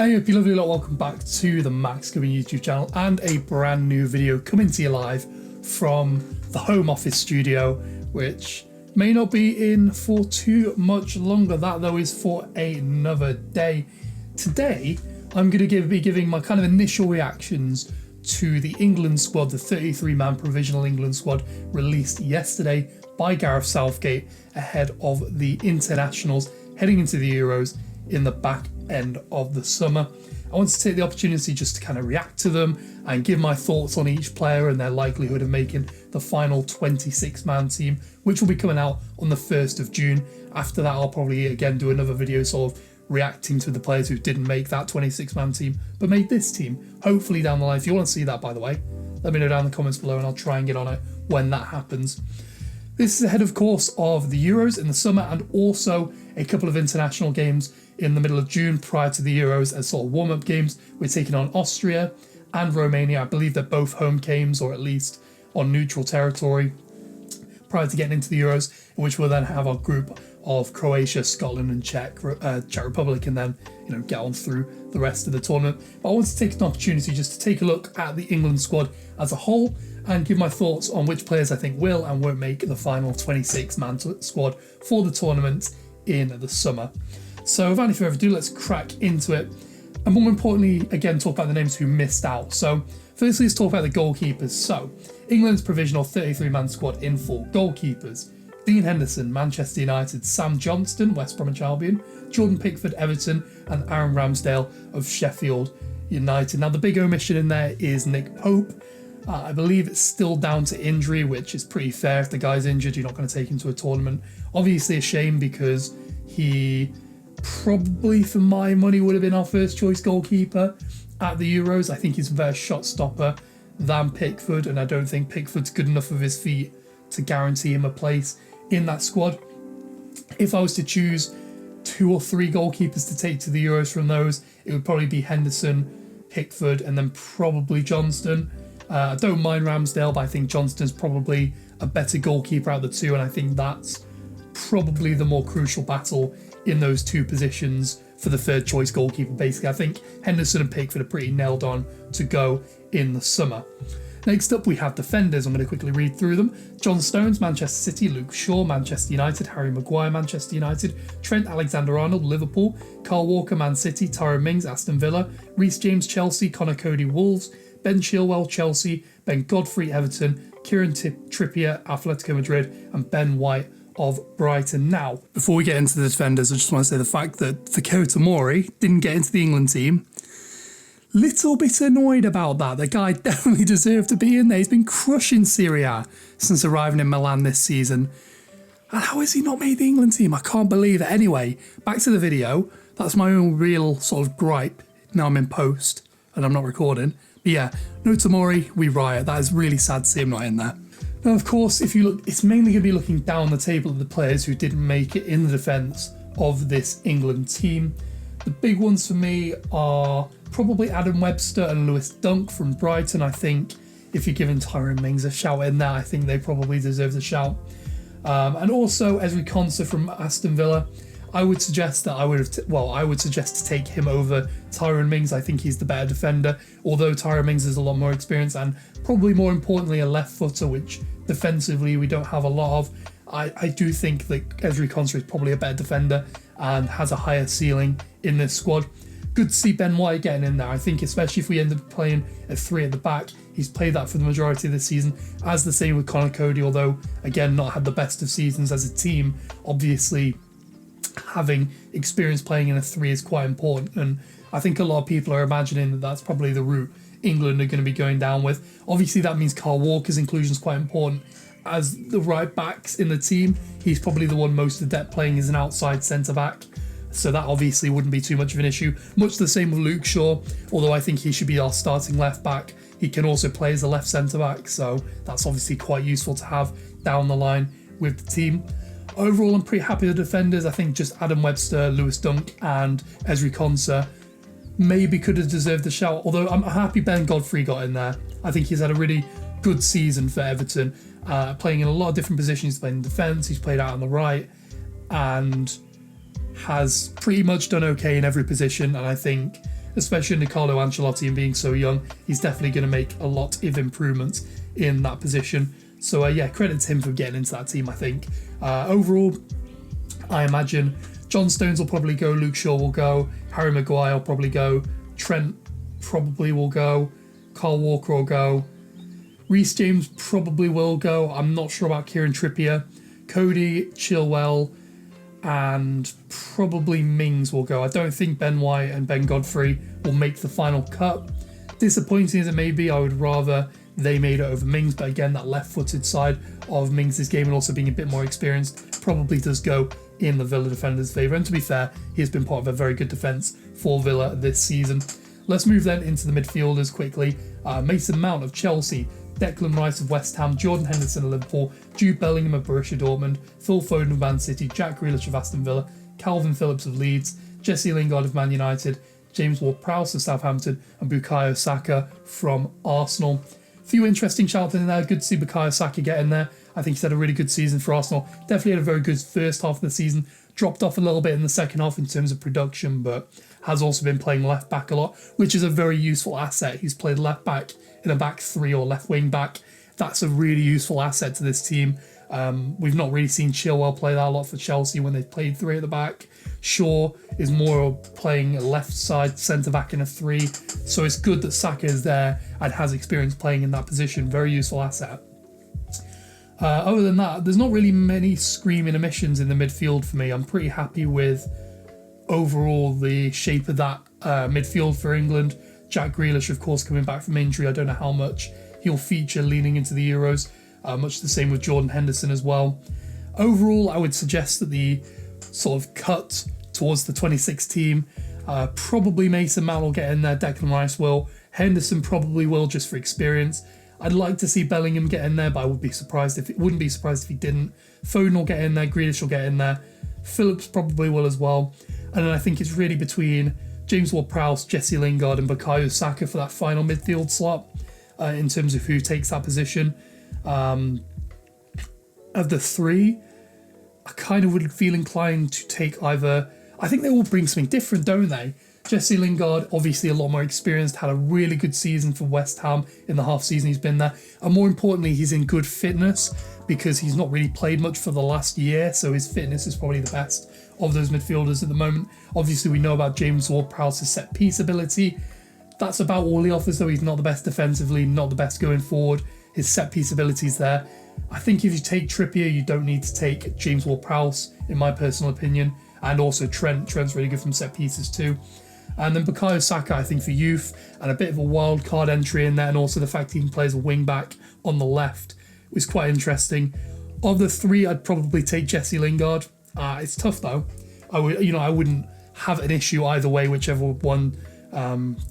Hey up, you lovely lot, welcome back to the Max Coming YouTube channel and a brand new video coming to you live from the home office studio, which may not be in for too much longer. That though is for another day. Today I'm going to be giving my kind of initial reactions to the England squad, the 33-man provisional England squad released yesterday by Gareth Southgate ahead of the internationals heading into the Euros in the back end of the summer. I want to take the opportunity just to kind of react to them and give my thoughts on each player and their likelihood of making the final 26-man team, which will be coming out on the 1st of June. After that, I'll probably again do another video sort of reacting to the players who didn't make that 26-man team but made this team, hopefully down the line. If you want to see that, by the way, let me know down in the comments below and I'll try and get on it when that happens. This is ahead, of course, of the Euros in the summer and also a couple of international games in the middle of June prior to the Euros as sort of warm-up games. We're taking on Austria and Romania. I believe they're both home games, or at least on neutral territory, prior to getting into the Euros, in which we'll then have our group of Croatia, Scotland and Czech Republic, and then get on through the rest of the tournament. But I want to take an opportunity just to take a look at the England squad as a whole and give my thoughts on which players I think will and won't make the final 26-man squad for the tournament in the summer. So without any further ado, let's crack into it. And more importantly, again, talk about the names who missed out. So firstly, let's talk about the goalkeepers. So England's provisional 33-man squad in full. Goalkeepers: Dean Henderson, Manchester United; Sam Johnstone, West Bromwich Albion; Jordan Pickford, Everton; and Aaron Ramsdale of Sheffield United. Now the big omission in there is Nick Pope. I believe it's still down to injury, which is pretty fair. If the guy's injured, you're not going to take him to a tournament. Obviously a shame because he probably, for my money, would have been our first choice goalkeeper at the Euros. I think he's a better shot stopper than Pickford, and I don't think Pickford's good enough with his feet to guarantee him a place in that squad. If I was to choose 2 or 3 goalkeepers to take to the Euros from those, it would probably be Henderson, Pickford, and then probably Johnstone. I don't mind Ramsdale, but I think Johnston's probably a better goalkeeper out of the two, and I think that's probably the more crucial battle in those two positions for the third choice goalkeeper. Basically, I think Henderson and Pickford are pretty nailed on to go in the summer. Next up, we have defenders. I'm going to quickly read through them. Johnstone, Manchester City; Luke Shaw, Manchester United; Harry Maguire, Manchester United; Trent Alexander-Arnold, Liverpool; Kyle Walker, Man City; Tyrone Mings, Aston Villa; Reece James, Chelsea; Conor, Coady, Wolves; Ben Chilwell, Chelsea; Ben Godfrey, Everton; Kieran, Trippier, Atletico Madrid; and Ben White of Brighton. Now, before we get into the defenders, I just want to say the fact that Fikayo Tomori didn't get into the England team, little bit annoyed about that. The guy definitely deserved to be in there. He's been crushing Serie A since arriving in Milan this season. And how has he not made the England team? I can't believe it. Anyway, back to the video. That's my own real sort of gripe. Now I'm in post and I'm not recording. But yeah, no Tomori, we riot. That is really sad to see him not in there. Now, of course, if you look, it's mainly going to be looking down the table of the players who didn't make it in the defence of this England team. The big ones for me are probably Adam Webster and Lewis Dunk from Brighton. I think if you're giving Tyrone Mings a shout in there, I think they probably deserve the shout. And also Ezri Konsa from Aston Villa. I would suggest that I would suggest to take him over Tyrone Mings. I think he's the better defender, although Tyrone Mings has a lot more experience and probably more importantly a left footer, which defensively we don't have a lot of. I do think that Ezri Konsa is probably a better defender and has a higher ceiling in this squad. Good to see Ben White getting in there. I think especially if we end up playing a 3 at the back, he's played that for the majority of the season, as the same with Conor Coady, although again not had the best of seasons as a team. Obviously having experience playing in a 3 is quite important, and I think a lot of people are imagining that that's probably the route England are going to be going down with. Obviously that means Kyle Walker's inclusion is quite important as the right backs in the team. He's probably the one most adept playing as an outside centre back, so that obviously wouldn't be too much of an issue. Much the same with Luke Shaw, although I think he should be our starting left back. He can also play as a left centre back, so that's obviously quite useful to have down the line with the team. Overall, I'm pretty happy with the defenders. I think just Adam Webster, Lewis Dunk and Ezri Konsa maybe could have deserved the shout, although I'm happy Ben Godfrey got in there. I think he's had a really good season for Everton, playing in a lot of different positions. He's played in defence, he's played out on the right, and has pretty much done okay in every position. And I think especially Nicolo Ancelotti and being so young. He's definitely going to make a lot of improvements in that position. So yeah, credit to him for getting into that team, I think. Overall, I imagine John Stones will probably go, Luke Shaw will go, Harry Maguire will probably go, Trent probably will go, Kyle Walker will go, Reece James probably will go. I'm not sure about Kieran Trippier. Coady, Chilwell, and probably Mings will go. I don't think Ben White and Ben Godfrey will make the final cut. Disappointing as it may be, I would rather they made it over Mings, but again, that left-footed side of Mings' game and also being a bit more experienced probably does go in the Villa defender's favour. And to be fair, he has been part of a very good defence for Villa this season. Let's move then into the midfielders quickly. Mason Mount of Chelsea, Declan Rice of West Ham, Jordan Henderson of Liverpool, Jude Bellingham of Borussia Dortmund, Phil Foden of Man City, Jack Grealish of Aston Villa, Kalvin Phillips of Leeds, Jesse Lingard of Man United, James Ward-Prowse of Southampton, and Bukayo Saka from Arsenal. Few interesting shouts in there. Good to see Bukayo Saka get in there. I think he's had a really good season for Arsenal. Definitely had a very good first half of the season. Dropped off a little bit in the second half in terms of production, but has also been playing left back a lot, which is a very useful asset. He's played left back in a back three or left wing back. That's a really useful asset to this team. We've not really seen Chilwell play that a lot for Chelsea when they've played three at the back. Shaw is more playing a left side centre back in a three, so it's good that Saka is there and has experience playing in that position. Very useful asset. Other than that, there's not really many screaming omissions in the midfield for me. I'm pretty happy with overall the shape of that midfield for England. Jack Grealish, of course, coming back from injury. I don't know how much he'll feature leaning into the Euros. Much the same with Jordan Henderson as well. Overall, I would suggest that the sort of cut towards the 26 team, probably Mason Mount will get in there, Declan Rice will, Henderson probably will just for experience. I'd like to see Bellingham get in there, but I wouldn't be surprised if he didn't. Foden will get in there, Grealish will get in there, Phillips probably will as well. And then I think it's really between James Ward-Prowse, Jesse Lingard and Bukayo Saka for that final midfield slot in terms of who takes that position. Of the three, I kind of would feel inclined to take either. I think they all bring something different, don't they? Jesse Lingard, obviously a lot more experienced, had a really good season for West Ham in the half season he's been there. And more importantly, he's in good fitness because he's not really played much for the last year, so his fitness is probably the best of those midfielders at the moment. Obviously, we know about James Ward-Prowse's set-piece ability. That's about all he offers, though. He's not the best defensively, not the best going forward. His set-piece ability's there. I think if you take Trippier, you don't need to take James Ward-Prowse, in my personal opinion. And also Trent. Trent's really good from set-pieces too. And then Bukayo Saka, I think, for youth, and a bit of a wild card entry in there, and also the fact he can play as a wing-back on the left was quite interesting. Of the three, I'd probably take Jesse Lingard. It's tough though. I wouldn't have an issue either way, whichever one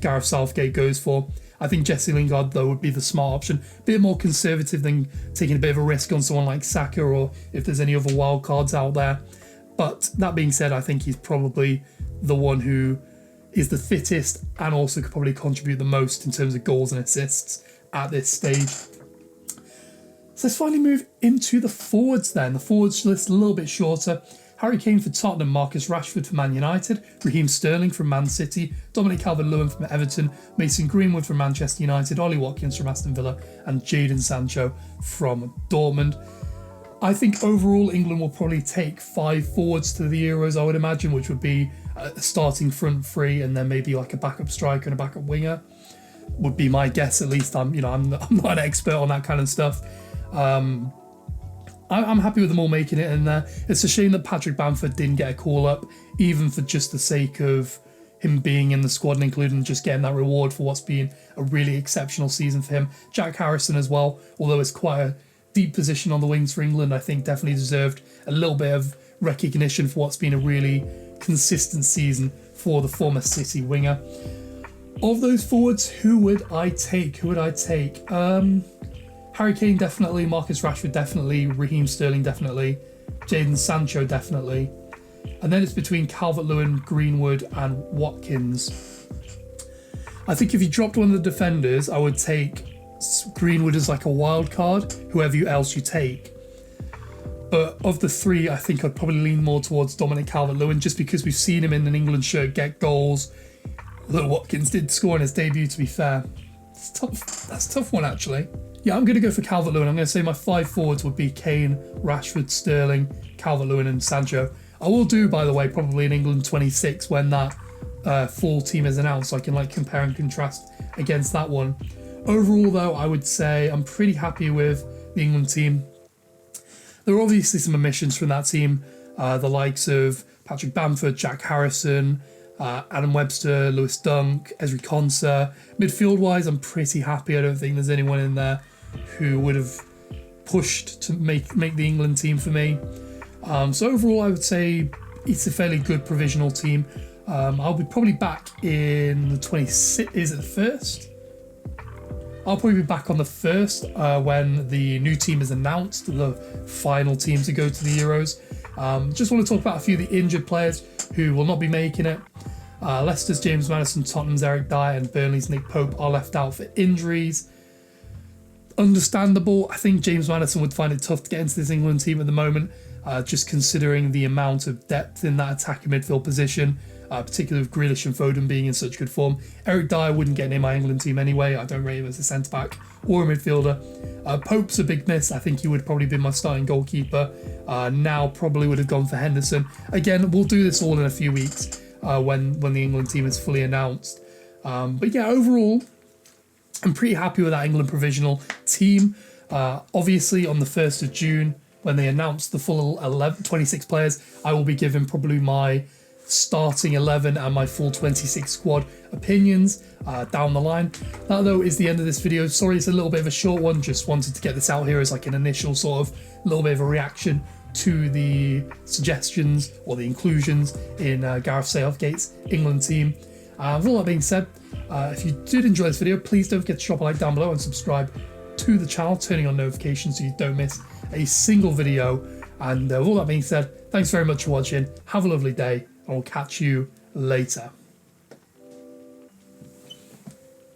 Gareth Southgate goes for. I think Jesse Lingard though would be the smart option, a bit more conservative than taking a bit of a risk on someone like Saka, or if there's any other wild cards out there. But that being said, I think he's probably the one who is the fittest and also could probably contribute the most in terms of goals and assists at this stage. So let's finally move into the forwards then. The forwards list a little bit shorter. Harry Kane for Tottenham, Marcus Rashford for Man United, Raheem Sterling from Man City, Dominic Calvert-Lewin from Everton, Mason Greenwood from Manchester United, Ollie Watkins from Aston Villa, and Jadon Sancho from Dortmund. I think overall England will probably take 5 forwards to the Euros, I would imagine, which would be a starting front three and then maybe like a backup striker and a backup winger. Would be my guess, at least. I'm not an expert on that kind of stuff. I'm happy with them all making it in there. It's a shame that Patrick Bamford didn't get a call up, even for just the sake of him being in the squad and including just getting that reward for what's been a really exceptional season for him. Jack Harrison as well, although it's quite a deep position on the wings for England, I think definitely deserved a little bit of recognition for what's been a really consistent season for the former City winger. Of those forwards, who would I take? Harry Kane definitely, Marcus Rashford definitely, Raheem Sterling definitely, Jadon Sancho definitely, and then it's between Calvert-Lewin, Greenwood and Watkins. I think if you dropped one of the defenders, I would take Greenwood as like a wild card, whoever else you take. But of the three, I think I'd probably lean more towards Dominic Calvert-Lewin, just because we've seen him in an England shirt get goals. Although Watkins did score in his debut, to be fair. It's tough. That's a tough one, actually. Yeah, I'm going to go for Calvert-Lewin. I'm going to say my 5 forwards would be Kane, Rashford, Sterling, Calvert-Lewin and Sancho. I will do, by the way, probably in England 26 when that full team is announced, so I can like compare and contrast against that one. Overall, though, I would say I'm pretty happy with the England team. There are obviously some omissions from that team, the likes of Patrick Bamford, Jack Harrison, Adam Webster, Lewis Dunk, Ezri Konsa. Midfield-wise, I'm pretty happy. I don't think there's anyone in there who would have pushed to make the England team for me. So overall, I would say it's a fairly good provisional team. I'll be probably back in the 26th. Is it the 1st? I'll probably be back on the 1st when the new team is announced, the final team to go to the Euros. Just want to talk about a few of the injured players who will not be making it. Leicester's James Maddison, Tottenham's Eric Dyer and Burnley's Nick Pope are left out for injuries. Understandable. I think James Maddison would find it tough to get into this England team at the moment, just considering the amount of depth in that attacking midfield position, particularly with Grealish and Foden being in such good form. Eric Dyer wouldn't get in my England team anyway. I don't rate him as a centre-back or a midfielder. Pope's a big miss. I think he would probably be my starting goalkeeper. Now probably would have gone for Henderson. Again, we'll do this all in a few weeks when the England team is fully announced. But yeah, overall, I'm pretty happy with that England provisional team. Obviously, on the 1st of June, when they announce the full 26 players, I will be giving probably my starting 11 and my full 26 squad opinions down the line. That, though, is the end of this video. Sorry, it's a little bit of a short one. Just wanted to get this out here as like an initial sort of little bit of a reaction to the suggestions or the inclusions in Gareth Southgate's England team. With all that being said, if you did enjoy this video, please don't forget to drop a like down below and subscribe to the channel, turning on notifications so you don't miss a single video. And with all that being said, thanks very much for watching. Have a lovely day, and we'll catch you later.